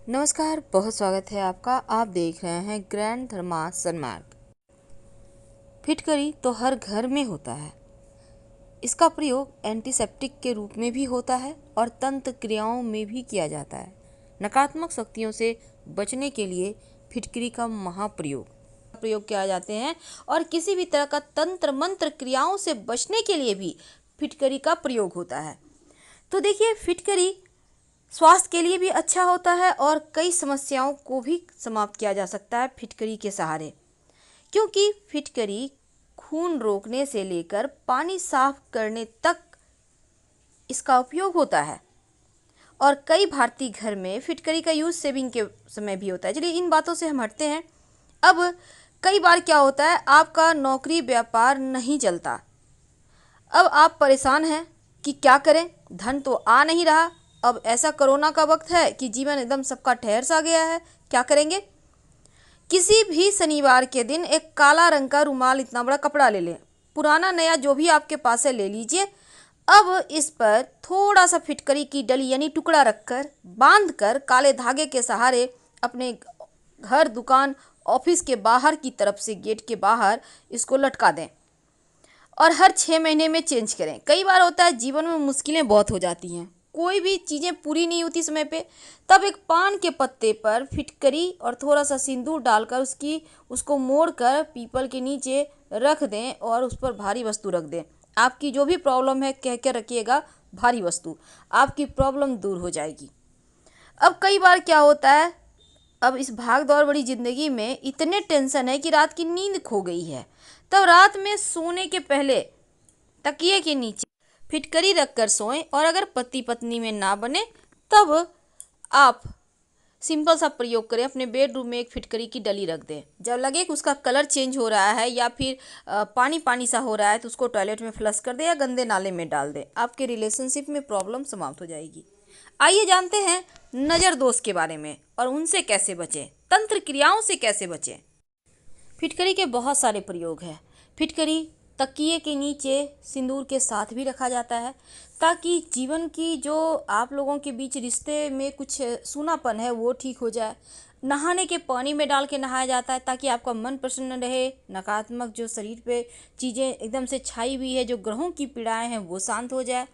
नमस्कार, बहुत स्वागत है आपका। आप देख रहे हैं ग्रैंड धर्मा सन्मार्ग। फिटकरी तो हर घर में होता है। इसका प्रयोग एंटीसेप्टिक के रूप में भी होता है और तंत्र क्रियाओं में भी किया जाता है। नकारात्मक शक्तियों से बचने के लिए फिटकरी का प्रयोग किया जाते हैं और किसी भी तरह का तंत्र मंत्र क्रियाओं से बचने के लिए भी फिटकरी का प्रयोग होता है। तो देखिए, फिटकरी स्वास्थ्य के लिए भी अच्छा होता है और कई समस्याओं को भी समाप्त किया जा सकता है फिटकरी के सहारे, क्योंकि फिटकरी खून रोकने से लेकर पानी साफ करने तक इसका उपयोग होता है और कई भारतीय घर में फिटकरी का यूज सेविंग के समय भी होता है। चलिए, इन बातों से हम हटते हैं। अब कई बार क्या होता है, आपका नौकरी व्यापार नहीं चलता। अब आप परेशान हैं कि क्या करें, धन तो आ नहीं रहा। अब ऐसा कोरोना का वक्त है कि जीवन एकदम सबका ठहर सा गया है, क्या करेंगे। किसी भी शनिवार के दिन एक काला रंग का रुमाल, इतना बड़ा कपड़ा ले लें, पुराना नया जो भी आपके पास है ले लीजिए। अब इस पर थोड़ा सा फिटकरी की डली यानी टुकड़ा रखकर बांध कर काले धागे के सहारे अपने घर, दुकान, ऑफिस के बाहर की तरफ से गेट के बाहर इसको लटका दें और हर 6 महीने में चेंज करें। कई बार होता है जीवन में मुश्किलें बहुत हो जाती हैं, कोई भी चीज़ें पूरी नहीं होती समय पे, तब एक पान के पत्ते पर फिटकरी और थोड़ा सा सिंदूर डालकर उसको मोड़ कर पीपल के नीचे रख दें और उस पर भारी वस्तु रख दें। आपकी जो भी प्रॉब्लम है कह कर रखिएगा भारी वस्तु, आपकी प्रॉब्लम दूर हो जाएगी। अब कई बार क्या होता है, अब इस भाग दौड़ भरी ज़िंदगी में इतने टेंशन है कि रात की नींद खो गई है। तब रात में सोने के पहले तकिए के नीचे फिटकरी रखकर सोएं और अगर पति पत्नी में ना बने तब आप सिंपल सा प्रयोग करें, अपने बेडरूम में एक फिटकरी की डली रख दें। जब लगे कि उसका कलर चेंज हो रहा है या फिर पानी पानी सा हो रहा है तो उसको टॉयलेट में फ्लश कर दें या गंदे नाले में डाल दें। आपके रिलेशनशिप में प्रॉब्लम समाप्त हो जाएगी। आइए जानते हैं नज़र दोष के बारे में और उनसे कैसे बचें, तंत्र क्रियाओं से कैसे बचें। फिटकरी के बहुत सारे प्रयोग हैं। फिटकरी तकिए के नीचे सिंदूर के साथ भी रखा जाता है ताकि जीवन की जो आप लोगों के बीच रिश्ते में कुछ सूनापन है वो ठीक हो जाए। नहाने के पानी में डाल के नहाया जाता है ताकि आपका मन प्रसन्न रहे, नकारात्मक जो शरीर पे चीज़ें एकदम से छाई हुई है, जो ग्रहों की पीड़ाएं हैं वो शांत हो जाए।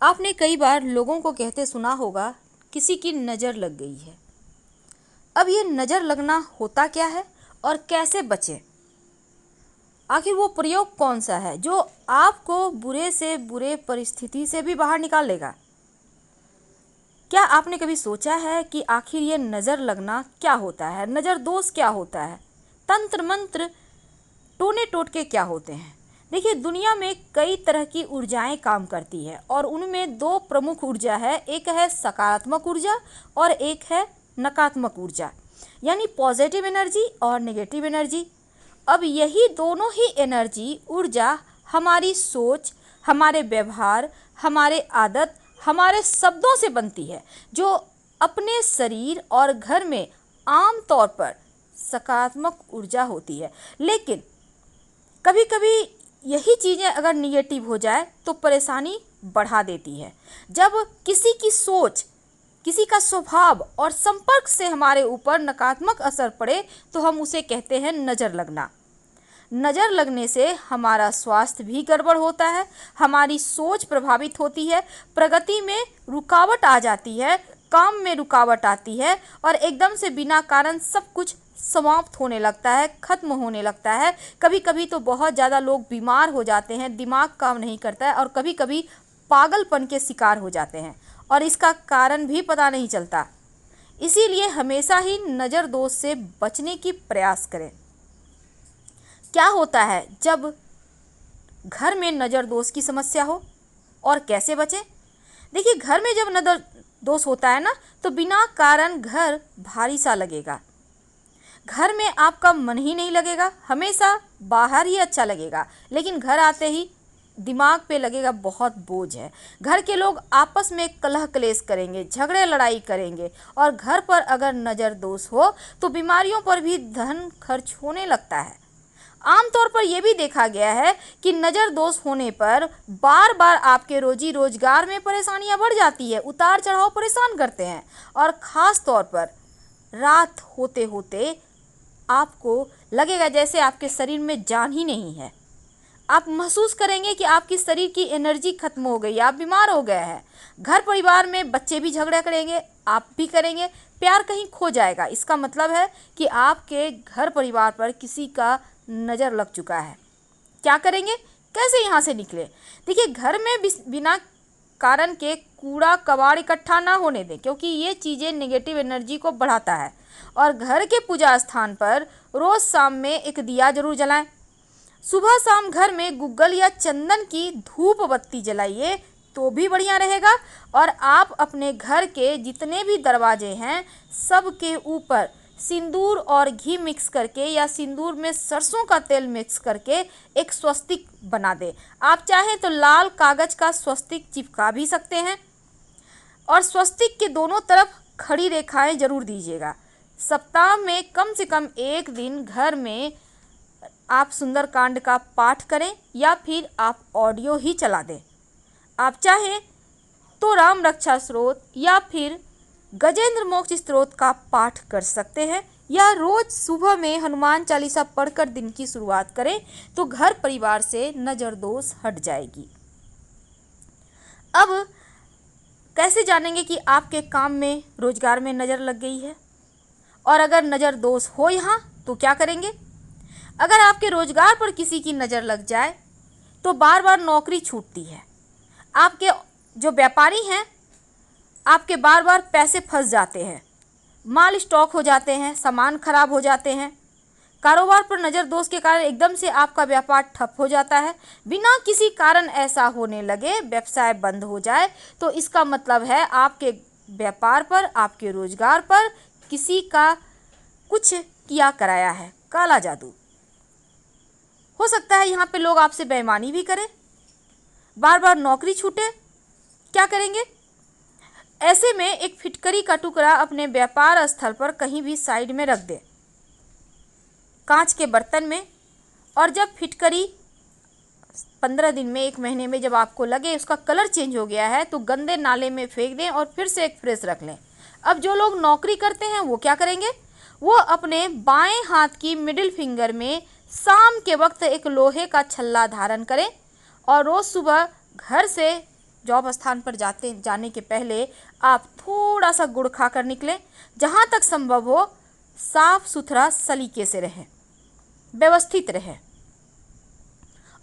आपने कई बार लोगों को कहते सुना होगा किसी की नज़र लग गई है। अब ये नज़र लगना होता क्या है और कैसे बचें? आखिर वो प्रयोग कौन सा है जो आपको बुरे से बुरे परिस्थिति से भी बाहर निकाल लेगा? क्या आपने कभी सोचा है कि आखिर ये नज़र लगना क्या होता है, नज़र दोष क्या होता है, तंत्र मंत्र टोने टोटके क्या होते हैं? देखिए, दुनिया में कई तरह की ऊर्जाएं काम करती है और उनमें दो प्रमुख ऊर्जा है, एक है सकारात्मक ऊर्जा और एक है नकारात्मक ऊर्जा, यानी पॉजिटिव एनर्जी और नेगेटिव एनर्जी। अब यही दोनों ही एनर्जी ऊर्जा हमारी सोच, हमारे व्यवहार, हमारे आदत, हमारे शब्दों से बनती है, जो अपने शरीर और घर में आम तौर पर सकारात्मक ऊर्जा होती है। लेकिन कभी कभी यही चीज़ें अगर निगेटिव हो जाए तो परेशानी बढ़ा देती है। जब किसी की सोच, किसी का स्वभाव और संपर्क से हमारे ऊपर नकारात्मक असर पड़े तो हम उसे कहते हैं नज़र लगना। नज़र लगने से हमारा स्वास्थ्य भी गड़बड़ होता है, हमारी सोच प्रभावित होती है, प्रगति में रुकावट आ जाती है, काम में रुकावट आती है और एकदम से बिना कारण सब कुछ समाप्त होने लगता है, खत्म होने लगता है। कभी कभी तो बहुत ज़्यादा लोग बीमार हो जाते हैं, दिमाग काम नहीं करता है और कभी कभी पागलपन के शिकार हो जाते हैं और इसका कारण भी पता नहीं चलता। इसीलिए हमेशा ही नज़र दोष से बचने की प्रयास करें। क्या होता है जब घर में नज़र दोष की समस्या हो और कैसे बचें? देखिए, घर में जब नज़र दोष होता है ना तो बिना कारण घर भारी सा लगेगा, घर में आपका मन ही नहीं लगेगा, हमेशा बाहर ही अच्छा लगेगा लेकिन घर आते ही दिमाग पे लगेगा बहुत बोझ है। घर के लोग आपस में कलह कलेश करेंगे, झगड़े लड़ाई करेंगे और घर पर अगर नज़र दोष हो तो बीमारियों पर भी धन खर्च होने लगता है। आमतौर पर यह भी देखा गया है कि नज़र दोष होने पर बार बार आपके रोजी रोजगार में परेशानियां बढ़ जाती है, उतार चढ़ाव परेशान करते हैं और ख़ास तौर पर रात होते होते आपको लगेगा जैसे आपके शरीर में जान ही नहीं है। आप महसूस करेंगे कि आपकी शरीर की एनर्जी खत्म हो गई, आप बीमार हो गए हैं। घर परिवार में बच्चे भी झगड़ा करेंगे, आप भी करेंगे, प्यार कहीं खो जाएगा। इसका मतलब है कि आपके घर परिवार पर किसी का नज़र लग चुका है। क्या करेंगे, कैसे यहाँ से निकले? देखिए, घर में बिना कारण के कूड़ा कबाड़ इकट्ठा ना होने दें, क्योंकि ये चीज़ें नेगेटिव एनर्जी को बढ़ाता है। और घर के पूजा स्थान पर रोज़ शाम में एक दिया जरूर जलाएं। सुबह शाम घर में गुग्गल या चंदन की धूप बत्ती जलाइए तो भी बढ़िया रहेगा। और आप अपने घर के जितने भी दरवाजे हैं सब के ऊपर सिंदूर और घी मिक्स करके या सिंदूर में सरसों का तेल मिक्स करके एक स्वस्तिक बना दें। आप चाहें तो लाल कागज का स्वस्तिक चिपका भी सकते हैं। और स्वस्तिक के दोनों तरफ खड़ी रेखाएं जरूर दीजिएगा। सप्ताह में कम से कम एक दिन घर में आप सुंदरकांड का पाठ करें या फिर आप ऑडियो ही चला दें। आप चाहें तो राम रक्षा स्तोत्र या फिर गजेंद्र मोक्ष स्तोत्र का पाठ कर सकते हैं, या रोज सुबह में हनुमान चालीसा पढ़कर दिन की शुरुआत करें तो घर परिवार से नज़र दोष हट जाएगी। अब कैसे जानेंगे कि आपके काम में रोजगार में नज़र लग गई है? और अगर नज़र दोष हो यहाँ तो क्या करेंगे? अगर आपके रोजगार पर किसी की नज़र लग जाए तो बार बार नौकरी छूटती है। आपके जो व्यापारी हैं आपके बार बार पैसे फंस जाते हैं, माल स्टॉक हो जाते हैं, सामान खराब हो जाते हैं। कारोबार पर नज़र दोष के कारण एकदम से आपका व्यापार ठप हो जाता है। बिना किसी कारण ऐसा होने लगे, व्यवसाय बंद हो जाए तो इसका मतलब है आपके व्यापार पर, आपके रोजगार पर किसी का कुछ किया कराया है, काला जादू। हो सकता है यहाँ पे लोग आपसे बेईमानी भी करें, बार बार नौकरी छूटे। क्या करेंगे? ऐसे में एक फिटकरी का टुकड़ा अपने व्यापार स्थल पर कहीं भी साइड में रख दें, कांच के बर्तन में। और जब फिटकरी 15 दिन में, 1 महीने में जब आपको लगे उसका कलर चेंज हो गया है तो गंदे नाले में फेंक दें और फिर से एक फ्रेश रख लें। अब जो लोग नौकरी करते हैं वो क्या करेंगे? वो अपने बाएं हाथ की मिडिल फिंगर में शाम के वक्त एक लोहे का छल्ला धारण करें और रोज़ सुबह घर से जॉब स्थान पर जाने के पहले आप थोड़ा सा गुड़ खाकर निकलें। जहाँ तक संभव हो साफ सुथरा सलीके से रहें, व्यवस्थित रहें।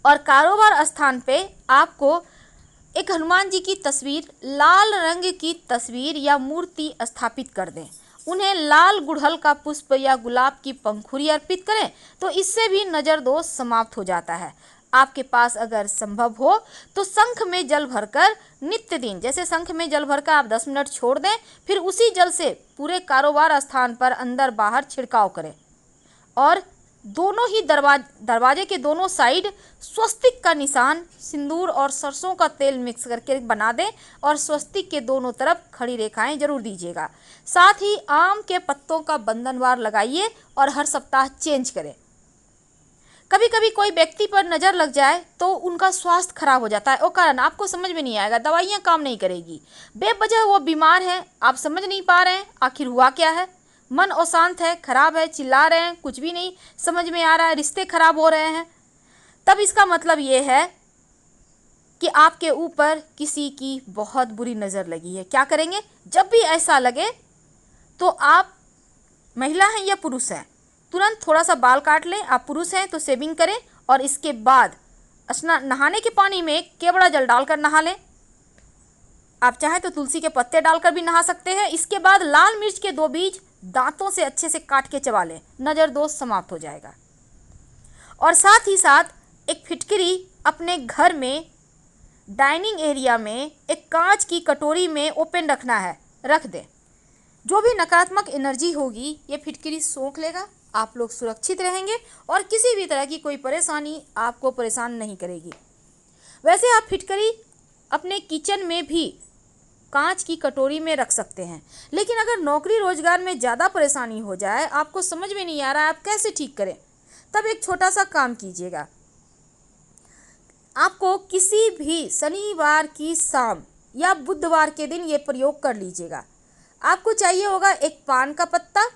और कारोबार स्थान पे आपको एक हनुमान जी की तस्वीर, लाल रंग की तस्वीर या मूर्ति स्थापित कर दें। उन्हें लाल गुड़हल का पुष्प या गुलाब की पंखुड़ी अर्पित करें तो इससे भी नज़र दोष समाप्त हो जाता है। आपके पास अगर संभव हो तो शंख में जल भरकर नित्य दिन, जैसे शंख में जल भरकर आप 10 मिनट छोड़ दें, फिर उसी जल से पूरे कारोबार स्थान पर अंदर बाहर छिड़काव करें। और दोनों ही दरवाजे के दोनों साइड स्वस्तिक का निशान सिंदूर और सरसों का तेल मिक्स करके बना दें और स्वस्तिक के दोनों तरफ खड़ी रेखाएं जरूर दीजिएगा। साथ ही आम के पत्तों का बंधनवार लगाइए और हर सप्ताह चेंज करें। कभी कभी कोई व्यक्ति पर नज़र लग जाए तो उनका स्वास्थ्य खराब हो जाता है और कारण आपको समझ में नहीं आएगा, दवाइयाँ काम नहीं करेगी, बेवजह वो बीमार हैं, आप समझ नहीं पा रहे हैं आखिर हुआ क्या है। मन अशांत है, खराब है, चिल्ला रहे हैं, कुछ भी नहीं समझ में आ रहा है, रिश्ते खराब हो रहे हैं, तब इसका मतलब ये है कि आपके ऊपर किसी की बहुत बुरी नज़र लगी है। क्या करेंगे? जब भी ऐसा लगे तो आप महिला हैं या पुरुष हैं, तुरंत थोड़ा सा बाल काट लें। आप पुरुष हैं तो शेविंग करें और इसके बाद नहाने के पानी में केवड़ा जल डालकर नहा लें। आप चाहें तो तुलसी के पत्ते डालकर भी नहा सकते हैं। इसके बाद लाल मिर्च के 2 बीज दांतों से अच्छे से काट के चबा लें, नज़र दोष समाप्त हो जाएगा। और साथ ही साथ एक फिटकरी अपने घर में डाइनिंग एरिया में एक कांच की कटोरी में ओपन रखना है, रख दें। जो भी नकारात्मक एनर्जी होगी ये फिटकरी सोख लेगा, आप लोग सुरक्षित रहेंगे और किसी भी तरह की कोई परेशानी आपको परेशान नहीं करेगी। वैसे आप फिटकरी अपने किचन में भी कांच की कटोरी में रख सकते हैं, लेकिन अगर नौकरी रोजगार में ज़्यादा परेशानी हो जाए, आपको समझ में नहीं आ रहा है आप कैसे ठीक करें, तब एक छोटा सा काम कीजिएगा। आपको किसी भी शनिवार की शाम या बुधवार के दिन ये प्रयोग कर लीजिएगा। आपको चाहिए होगा एक पान का पत्ता,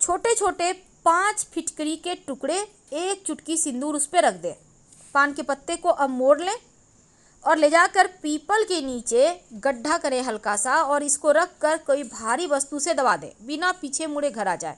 छोटे छोटे 5 फिटकरी के टुकड़े, 1 चुटकी सिंदूर उस पर रख दें। पान के पत्ते को अब मोड़ लें और ले जाकर पीपल के नीचे गड्ढा करें हल्का सा, और इसको रख कर कोई भारी वस्तु से दबा दें, बिना पीछे मुड़े घर आ जाए।